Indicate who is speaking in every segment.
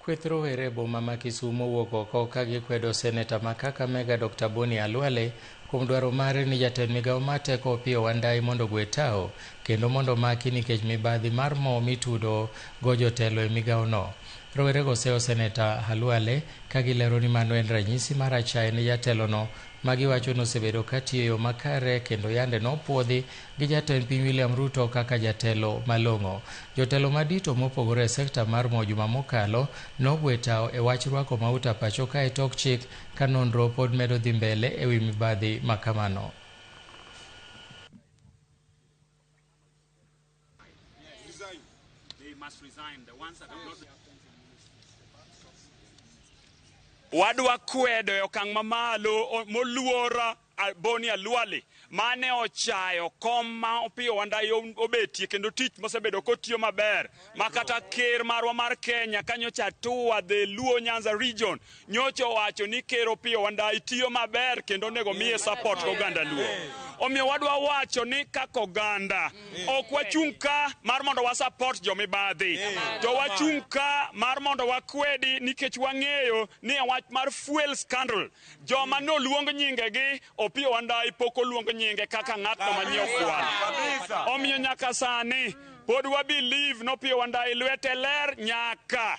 Speaker 1: Kweth rowere boma ma Kisumu wuok oko ka gikwedo seneta ma Kakamega Dr. Boni Alwale kuom dwaro mare ni jatend migawo mar teko Opiyo Wandayi mondo gwe tao kendo mondo maki nikech mibadhi mar mo mitudo go jotelo e migawono. Rowerego oseo seneta Alwale ka gilero ni mano en ranyisi mar achaya ne jatelono ma giwacho ni osebedo ka tiyo e yo makare kendo yande nopuodhi gi jatend piny William Ruto kaka jatelo malong'o. Jotelo madito mopogore e sekta mar mo juma mokalo nogwe tao e wach rwako mauta pacho kae tok chik ka nonro pod medo dhi mbele e wi mibadhi makamano.
Speaker 2: Wadwa kwedo e okang' mamalo moluora Boni Alwale mane ochayo kom ma Opiyo Wandayi obetie kendo tich mosebedo kotiyo maber makata ker marwa mar Kenya kanyocha Tuwa the Luo Nyanza region nyocha wacho ni ker Opiyo Wandayi tiyo maber kendo nego miye support oganda Luo. Omiyo wadwa wacho ni kaka oganda ok wachung' ka mar mondo wa support jomibadhi to wachung' ka mar mondo wakwedi nikech wang'eyo ni wach mar fuel scandal joma noluong nyingegi Opiyo Wandayi pok oluong nyinge kaka ng'atno manyiewo kwan. Omiyo nyaka sani pod wa believe no Opiyo Wandayi lwete ler nyaka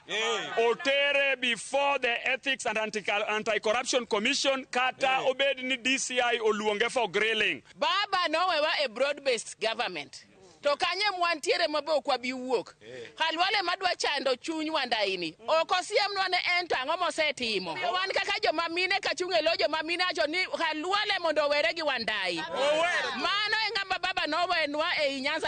Speaker 2: otere before the Ethics and Anti-Corruption Commission kata obed ni DCI oluonge for grilling.
Speaker 3: Baba nowewa a broad-based government. To kanye mwantiere mabe kwa biwuok. Alwale madwa chando chuny Wandayi ni. Okosiemnwa ne en tang'o mosetimo. Wan kaka joma mine kachung' e lo joma mine acho ni Alwale mondo were gi Wandayi. Mano e ng'ama baba nowenwa e Nyanza.